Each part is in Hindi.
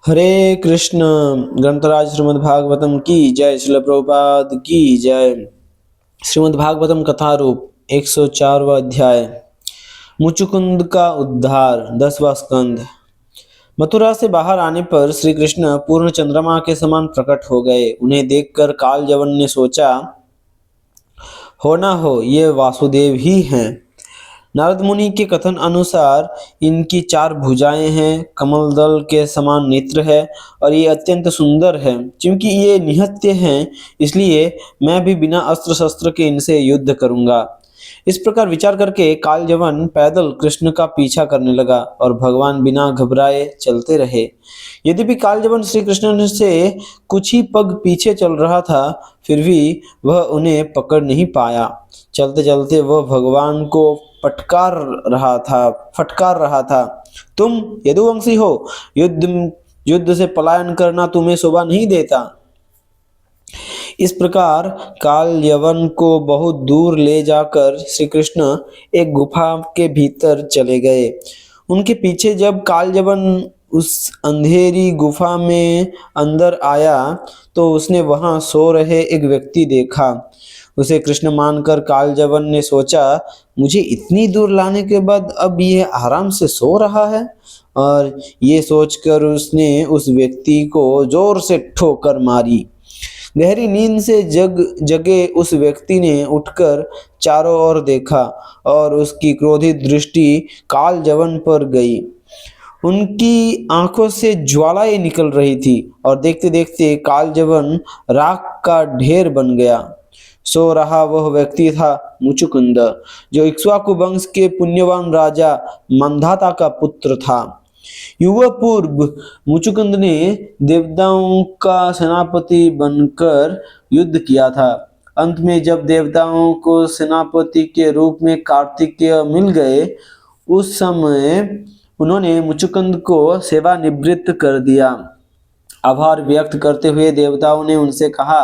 हरे कृष्ण। ग्रंथराज श्रीमद् भागवतम की जय। श्रील प्रभुपाद की जय। श्रीमद् भागवतम कथा रूप 104वां अध्याय। मुचुकुंद का उद्धार। 10वां स्कंद। मथुरा से बाहर आने पर श्री कृष्ण पूर्ण चंद्रमा के समान प्रकट हो गए। उन्हें देखकर कालजवन ने सोचा, हो ना हो ये वासुदेव ही हैं। नारद मुनि के कथन अनुसार इनकी 4 भुजाएं हैं, कमल दल के समान नेत्र है और ये अत्यंत सुंदर है। क्योंकि ये निहत्य हैं, इसलिए मैं भी बिना अस्त्र शस्त्र के इनसे युद्ध करूंगा। इस प्रकार विचार करके कालजवन पैदल कृष्ण का पीछा करने लगा और भगवान बिना घबराए चलते रहे। यद्यपि कालजवन श्री कृष्ण से कुछ ही पग पीछे चल रहा था, फिर भी वह उन्हें पकड़ नहीं पाया। चलते चलते वह भगवान को फटकार रहा था, तुम यदुवंशी हो, युद्ध से पलायन करना तुम्हें शोभा नहीं देता। इस प्रकार काल यवन को बहुत दूर ले जाकर श्री कृष्ण एक गुफा के भीतर चले गए। उनके पीछे जब काल यवन उस अंधेरी गुफा में अंदर आया तो उसने वहां सो रहे एक व्यक्ति देखा। उसे कृष्ण मानकर कालजवन ने सोचा, मुझे इतनी दूर लाने के बाद अब यह आराम से सो रहा है। और ये सोचकर उसने उस व्यक्ति को जोर से ठोकर मारी। गहरी नींद से जगे उस व्यक्ति ने उठकर चारों ओर देखा और उसकी क्रोधित दृष्टि कालजवन पर गई। उनकी आंखों से ज्वालाएं निकल रही थी और देखते देखते कालजवन राख का ढेर बन गया। सो रहा वह व्यक्ति था मुचुकुंद, जो इक्ष्वाकु वंश के पुण्यवान राजा मंधाता का पुत्र था। युवा पूर्व मुचुकुंद ने देवताओं का सेनापति बनकर युद्ध किया था। अंत में जब देवताओं को सेनापति के रूप में कार्तिकेय मिल गए, उस समय उन्होंने मुचुकुंद को सेवानिवृत्त कर दिया। आभार व्यक्त करते हुए देवताओं ने उनसे कहा,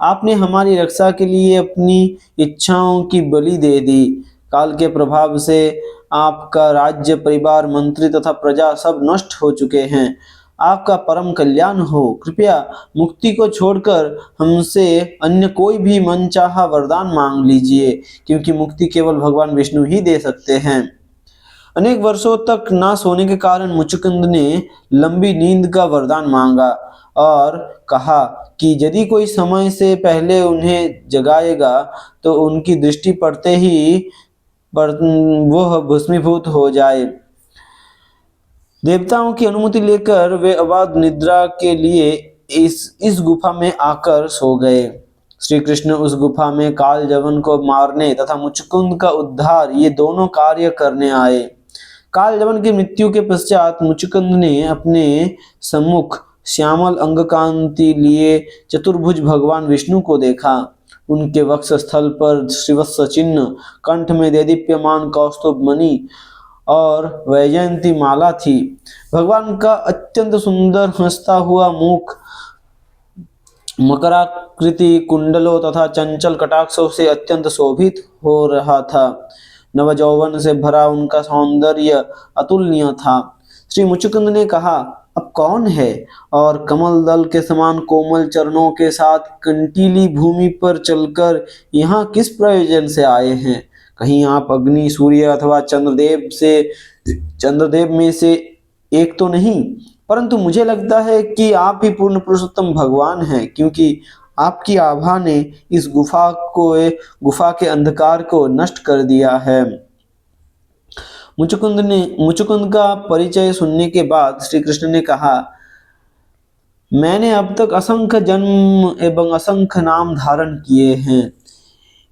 आपने हमारी रक्षा के लिए अपनी इच्छाओं की बलि दे दी। काल के प्रभाव से आपका राज्य, परिवार, मंत्री तथा प्रजा सब नष्ट हो चुके हैं। आपका परम कल्याण हो। कृपया मुक्ति को छोड़कर हमसे अन्य कोई भी मनचाहा वरदान मांग लीजिए, क्योंकि मुक्ति केवल भगवान विष्णु ही दे सकते हैं। अनेक वर्षों तक ना सोने के कारण मुचुकुंद ने लंबी नींद का वरदान मांगा और कहा कि यदि कोई समय से पहले उन्हें जगाएगा तो उनकी दृष्टि पड़ते ही वह भस्मीभूत हो जाए। देवताओं की अनुमति लेकर वे अबाध निद्रा के लिए इस गुफा में आकर सो गए। श्री कृष्ण उस गुफा में कालजवन को मारने तथा मुचुकुंद का उद्धार, ये दोनों कार्य करने आए। कालजवन की मृत्यु के पश्चात मुचुकुंद ने अपने सम्मुख श्यामल अंगकांति लिए चतुर्भुज भगवान विष्णु को देखा। उनके वक्ष स्थल पर श्रीवत्स चिन्ह, कंठ में देदीप्यमान कौस्तुभ मणि और वैजयंती माला थी। भगवान का अत्यंत सुंदर हंसता हुआ मुख मकराकृति कुंडलों तथा चंचल कटाक्षों से अत्यंत शोभित हो रहा था। नवजौवन से भरा उनका सौंदर्य अतुलनीय था। श्री मुचुकुंद ने कहा, अब कौन है और कमल दल के समान कोमल चरणों के साथ कंटीली भूमि पर चलकर यहाँ किस प्रयोजन से आए हैं? कहीं आप अग्नि, सूर्य अथवा चंद्रदेव में से एक तो नहीं, परंतु मुझे लगता है कि आप ही पूर्ण पुरुषोत्तम भगवान हैं, क्योंकि आपकी आभा ने इस गुफा के अंधकार को नष्ट कर दिया है। मुचुकुंद का परिचय सुनने के बाद श्री कृष्ण ने कहा, मैंने अब तक असंख्य जन्म एवं असंख्य नाम धारण किए हैं,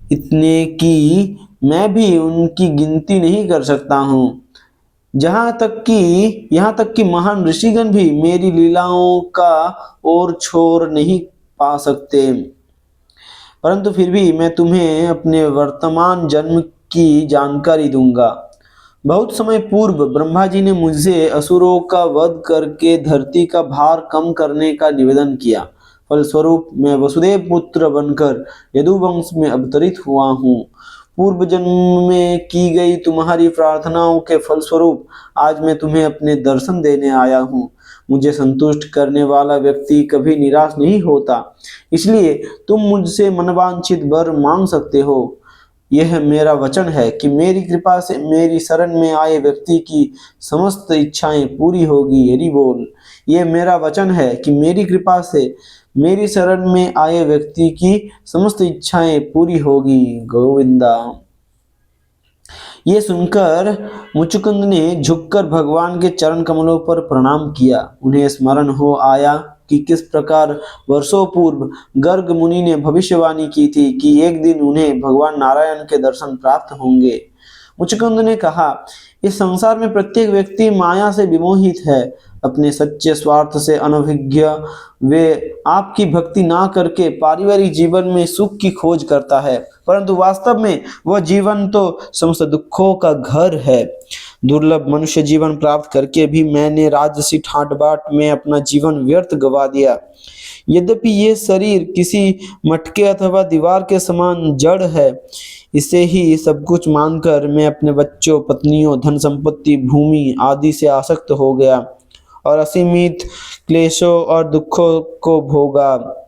इतने कि मैं भी उनकी गिनती नहीं कर सकता हूँ। यहाँ तक कि महान ऋषिगण भी मेरी लीलाओं का और छोर नहीं पा सकते। परंतु फिर भी मैं तुम्हें अपने वर्तमान जन्म की जानकारी दूंगा। बहुत समय पूर्व ब्रह्मा जी ने मुझसे असुरों का वध करके धरती का भार कम करने का निवेदन किया। फलस्वरूप मैं वसुदेव पुत्र बनकर यदुवंश में अवतरित हुआ हूँ। पूर्व जन्म में की गई तुम्हारी प्रार्थनाओं के फलस्वरूप आज मैं तुम्हें अपने दर्शन देने आया हूँ। मुझे संतुष्ट करने वाला व्यक्ति कभी निराश नहीं होता। इसलिए तुम मुझसे मनवांछित वर मांग सकते हो। यह मेरा वचन है कि मेरी कृपा से मेरी शरण में आए व्यक्ति की समस्त इच्छाएं पूरी होगी। हरि बोल। यह मेरा वचन है कि मेरी कृपा से मेरी शरण में आए व्यक्ति की समस्त इच्छाएं पूरी होगी। गोविंदा। ये सुनकर मुचुकुंद ने झुककर भगवान के चरण कमलों पर प्रणाम किया। उन्हें स्मरण हो आया कि किस प्रकार वर्षों पूर्व गर्ग मुनि ने भविष्यवाणी की थी कि एक दिन उन्हें भगवान नारायण के दर्शन प्राप्त होंगे। मुचुकुंद ने कहा, इस संसार में प्रत्येक व्यक्ति माया से विमोहित है। अपने सच्चे स्वार्थ से अनभिज्ञ वे आपकी भक्ति ना करके पारिवारिक जीवन में सुख की खोज करता है, परंतु वास्तव में वह जीवन तो समस्त दुखों का घर है। दुर्लभ मनुष्य जीवन प्राप्त करके भी मैंने राजसी ठाट बाट में अपना जीवन व्यर्थ गवा दिया। यद्यपि ये शरीर किसी मटके अथवा दीवार के समान जड़ है, इसे ही सब कुछ मानकर मैं अपने बच्चों, पत्नियों, धन संपत्ति, भूमि आदि से आसक्त हो गया और असीमित क्लेशों और दुखों को भोगा।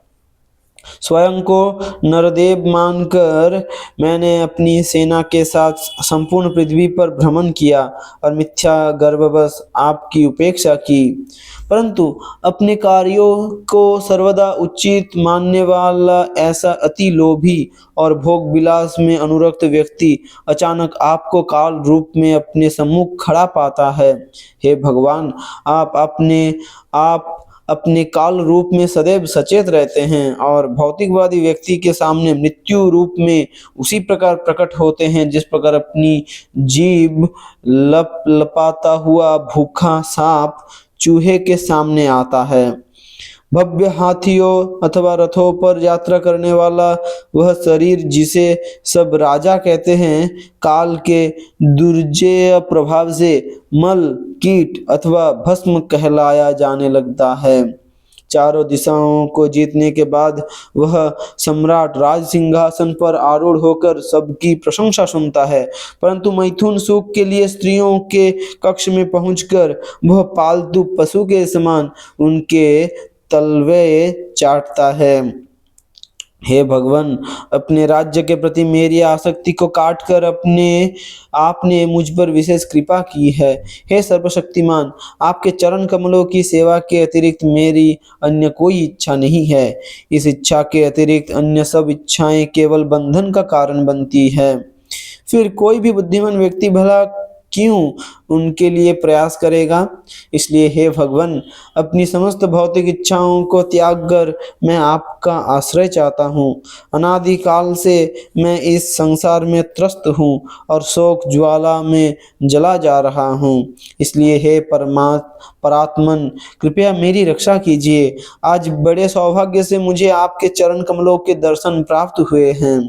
स्वयं को नरदेव मानकर मैंने अपनी सेना के साथ संपूर्ण पृथ्वी पर भ्रमण किया और मिथ्या गर्ववश आपकी उपेक्षा की। परंतु अपने कार्यों को सर्वदा उचित मानने वाला ऐसा अति लोभी और भोग विलास में अनुरक्त व्यक्ति अचानक आपको काल रूप में अपने सम्मुख खड़ा पाता है। हे भगवान, आप अपने काल रूप में सदैव सचेत रहते हैं और भौतिकवादी व्यक्ति के सामने मृत्यु रूप में उसी प्रकार प्रकट होते हैं जिस प्रकार अपनी जीभ लपाता हुआ भूखा सांप चूहे के सामने आता है। भव्य हाथियों अथवा रथों पर यात्रा करने वाला वह शरीर जिसे सब राजा कहते हैं, काल के दुर्जेय प्रभाव से मल, कीट अथवा भस्म कहलाया जाने लगता है। चारों दिशाओं को जीतने के बाद वह सम्राट राज सिंहासन पर आरूढ़ होकर सबकी प्रशंसा सुनता है, परंतु मैथुन सुख के लिए स्त्रियों के कक्ष में पहुंचकर वह पालतू पशु के समान उनके तलवे चाटता है। हे भगवान, अपने राज्य के प्रति मेरी आसक्ति को काटकर आपने मुझ पर विशेष कृपा की है। हे सर्वशक्तिमान, आपके चरण कमलों की सेवा के अतिरिक्त मेरी अन्य कोई इच्छा नहीं है। इस इच्छा के अतिरिक्त अन्य सब इच्छाएं केवल बंधन का कारण बनती है। फिर कोई भी बुद्धिमान व्यक्ति भला क्यों उनके लिए प्रयास करेगा। इसलिए हे भगवान, अपनी समस्त भौतिक इच्छाओं को त्याग कर मैं आपका आश्रय चाहता हूँ। अनादिकाल से मैं इस संसार में त्रस्त हूँ और शोक ज्वाला में जला जा रहा हूँ। इसलिए हे परात्मन, कृपया मेरी रक्षा कीजिए। आज बड़े सौभाग्य से मुझे आपके चरण कमलों के दर्शन प्राप्त हुए हैं।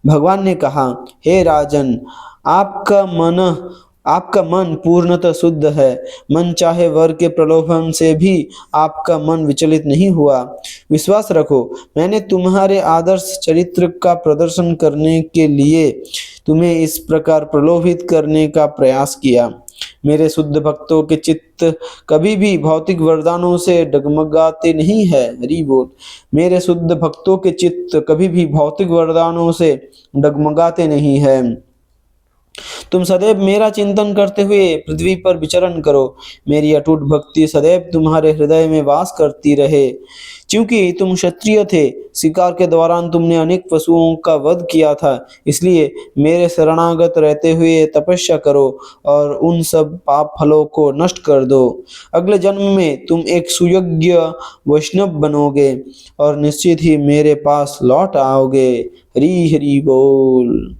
भगवान ने कहा, हे राजन, आपका मन पूर्णतः शुद्ध है। मन चाहे वर के प्रलोभन से भी आपका मन विचलित नहीं हुआ। विश्वास रखो, मैंने तुम्हारे आदर्श चरित्र का प्रदर्शन करने के लिए तुम्हें इस प्रकार प्रलोभित करने का प्रयास किया। मेरे शुद्ध भक्तों के चित्त कभी भी भौतिक वरदानों से डगमगाते नहीं है। हरि बोल। मेरे शुद्ध भक्तों के चित्त कभी भी भौतिक वरदानों से डगमगाते नहीं है। तुम सदैव मेरा चिंतन करते हुए पृथ्वी पर विचरण करो। मेरी अटूट भक्ति सदैव तुम्हारे हृदय में वास करती रहे। क्योंकि तुम क्षत्रिय थे, शिकार के दौरान तुमने अनेक पशुओं का वध किया था, इसलिए मेरे शरणागत रहते हुए तपस्या करो और उन सब पाप फलों को नष्ट कर दो। अगले जन्म में तुम एक सुयोग्य वैष्णव बनोगे और निश्चित ही मेरे पास लौट आओगे। हरि हरि बोल।